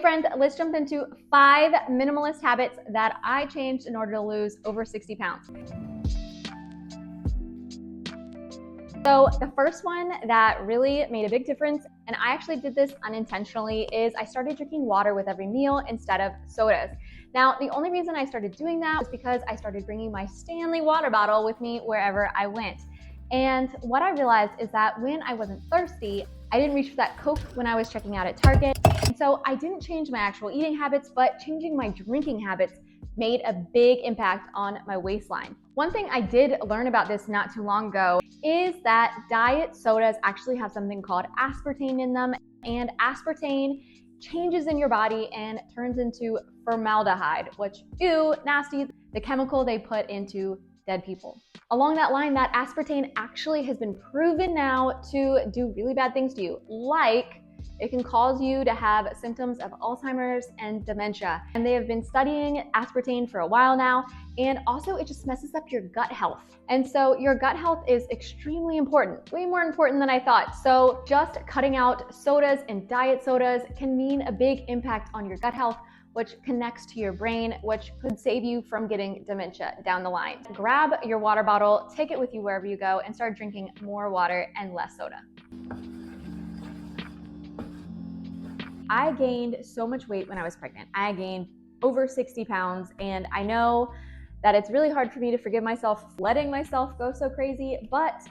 Friends, let's jump into 5 minimalist habits that I changed in order to lose over 60 pounds. So the first one that really made a big difference, and I actually did this unintentionally, is I started drinking water with every meal instead of sodas. Now, the only reason I started doing that was because I started bringing my Stanley water bottle with me wherever I went. And what I realized is that when I wasn't thirsty, I didn't reach for that Coke when I was checking out at Target. And so I didn't change my actual eating habits, but changing my drinking habits made a big impact on my waistline. One thing I did learn about this not too long ago is that diet sodas actually have something called aspartame in them, and aspartame changes in your body and turns into formaldehyde, which, ew, nasty, the chemical they put into dead people. Along that line, that aspartame actually has been proven now to do really bad things to you, like it can cause you to have symptoms of Alzheimer's and dementia. And they have been studying aspartame for a while now, and also it just messes up your gut health. And so your gut health is extremely important, way more important than I thought. So just cutting out sodas and diet sodas can mean a big impact on your gut health, which connects to your brain, which could save you from getting dementia down the line. Grab your water bottle, take it with you wherever you go, and start drinking more water and less soda. I gained so much weight when I was pregnant. I gained over 60 pounds, and I know that it's really hard for me to forgive myself letting myself go so crazy, but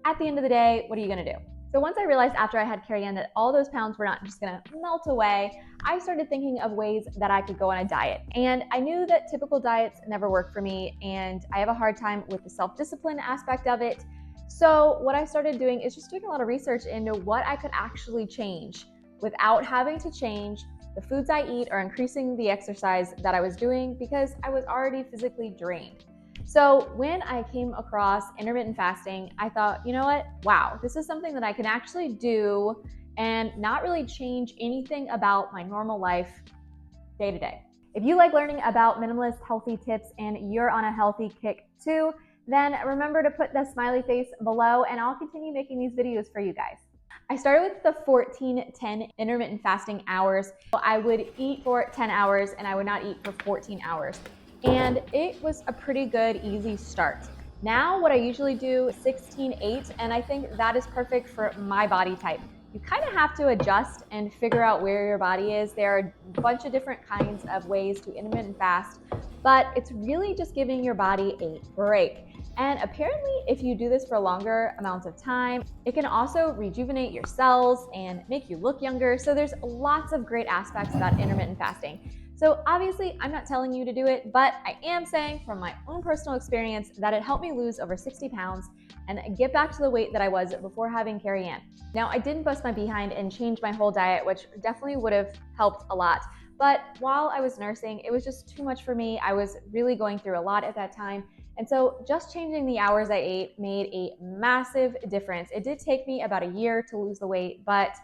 at the end of the day, what are you gonna do? So once I realized after I had Carrie Ann that all those pounds were not just gonna melt away, I started thinking of ways that I could go on a diet. And I knew that typical diets never work for me, and I have a hard time with the self-discipline aspect of it. So what I started doing is just doing a lot of research into what I could actually change without having to change the foods I eat or increasing the exercise that I was doing, because I was already physically drained. So when I came across intermittent fasting, I thought, you know what? Wow, this is something that I can actually do and not really change anything about my normal life day to day. If you like learning about minimalist healthy tips and you're on a healthy kick too, then remember to put the smiley face below and I'll continue making these videos for you guys. I started with the 14-10 intermittent fasting hours. I would eat for 10 hours and I would not eat for 14 hours. And it was a pretty good, easy start. Now what I usually do is 16-8, and I think that is perfect for my body type. You kind of have to adjust and figure out where your body is. There are a bunch of different kinds of ways to intermittent fast, but it's really just giving your body a break. And apparently, if you do this for longer amounts of time, it can also rejuvenate your cells and make you look younger. So there's lots of great aspects about intermittent fasting. So obviously, I'm not telling you to do it, but I am saying from my own personal experience that it helped me lose over 60 pounds and get back to the weight that I was before having Carrie Ann. Now, I didn't bust my behind and change my whole diet, which definitely would have helped a lot. But while I was nursing, it was just too much for me. I was really going through a lot at that time. And so just changing the hours I ate made a massive difference. It did take me about a year to lose the weight, but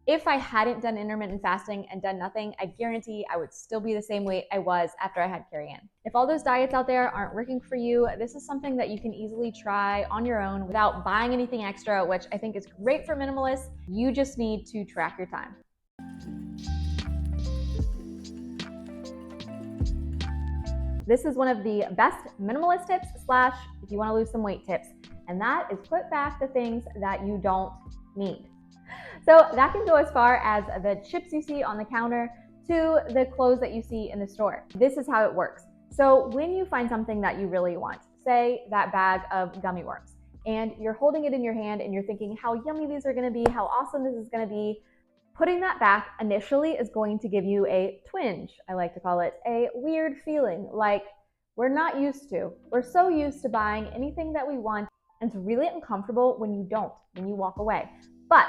if I hadn't done intermittent fasting and done nothing, I guarantee I would still be the same weight I was after I had Carrie Ann. If all those diets out there aren't working for you, this is something that you can easily try on your own without buying anything extra, which I think is great for minimalists. You just need to track your time. This is one of the best minimalist tips / if you want to lose some weight tips, and that is put back the things that you don't need. So that can go as far as the chips you see on the counter to the clothes that you see in the store. This is how it works. So when you find something that you really want, say that bag of gummy worms, and you're holding it in your hand and you're thinking how yummy these are going to be, how awesome this is going to be, putting that back initially is going to give you a twinge. I like to call it a weird feeling, like we're not used to. We're so used to buying anything that we want, and it's really uncomfortable when you don't, when you walk away. But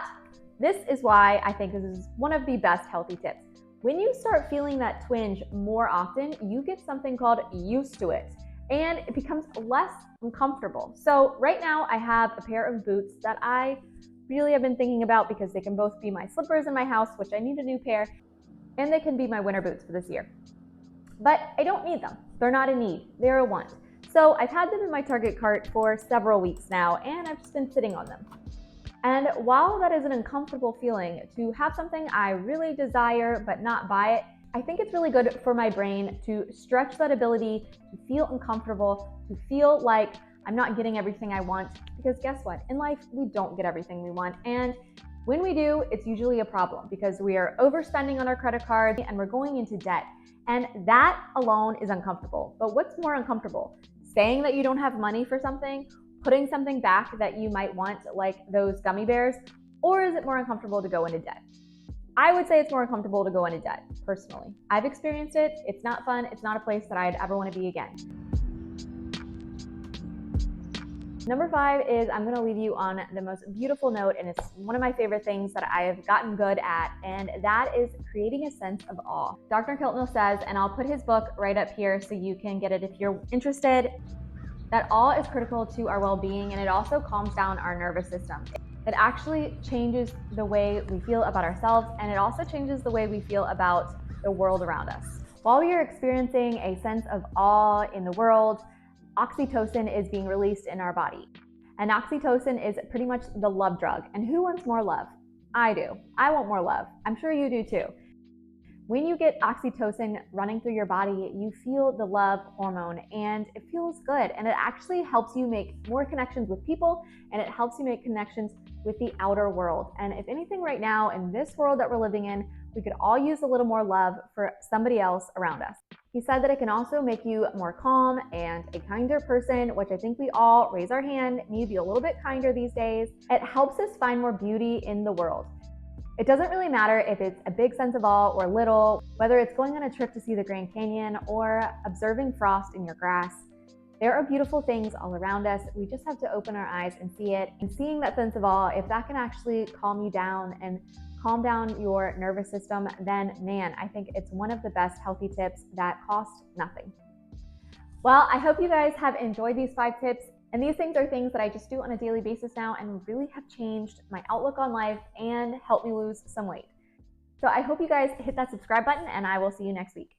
this is why I think this is one of the best healthy tips. When you start feeling that twinge more often, you get something called used to it, and it becomes less uncomfortable. So right now I have a pair of boots that I really have been thinking about because they can both be my slippers in my house, which I need a new pair, and they can be my winter boots for this year. But I don't need them. They're not a need, they're a want. So I've had them in my Target cart for several weeks now, and I've just been sitting on them. And while that is an uncomfortable feeling to have something I really desire but not buy it, I think it's really good for my brain to stretch that ability to feel uncomfortable, to feel like I'm not getting everything I want, because guess what? In life, we don't get everything we want. And when we do, it's usually a problem because we are overspending on our credit card and we're going into debt. And that alone is uncomfortable. But what's more uncomfortable? Saying that you don't have money for something, putting something back that you might want, like those gummy bears, or is it more uncomfortable to go into debt? I would say it's more uncomfortable to go into debt, personally. I've experienced it. It's not fun. It's not a place that I'd ever want to be again. Number 5 is I'm going to leave you on the most beautiful note, and it's one of my favorite things that I have gotten good at, and that is creating a sense of awe. Dr. Kiltnall says, and I'll put his book right up here so you can get it if you're interested, that awe is critical to our well-being, and it also calms down our nervous system. It actually changes the way we feel about ourselves, and it also changes the way we feel about the world around us. While we are experiencing a sense of awe in the world, oxytocin is being released in our body. And oxytocin is pretty much the love drug. And who wants more love? I do. I want more love. I'm sure you do too. When you get oxytocin running through your body, you feel the love hormone and it feels good. And it actually helps you make more connections with people, and it helps you make connections with the outer world. And if anything right now in this world that we're living in, we could all use a little more love for somebody else around us. He said that it can also make you more calm and a kinder person, which I think we all raise our hand, need to be a little bit kinder these days. It helps us find more beauty in the world. It doesn't really matter if it's a big sense of awe or little, whether it's going on a trip to see the Grand Canyon or observing frost in your grass. There are beautiful things all around us. We just have to open our eyes and see it. And seeing that sense of awe, if that can actually calm you down and calm down your nervous system, then man, I think it's one of the best healthy tips that cost nothing. Well, I hope you guys have enjoyed these 5 tips. And these things are things that I just do on a daily basis now and really have changed my outlook on life and helped me lose some weight. So I hope you guys hit that subscribe button, and I will see you next week.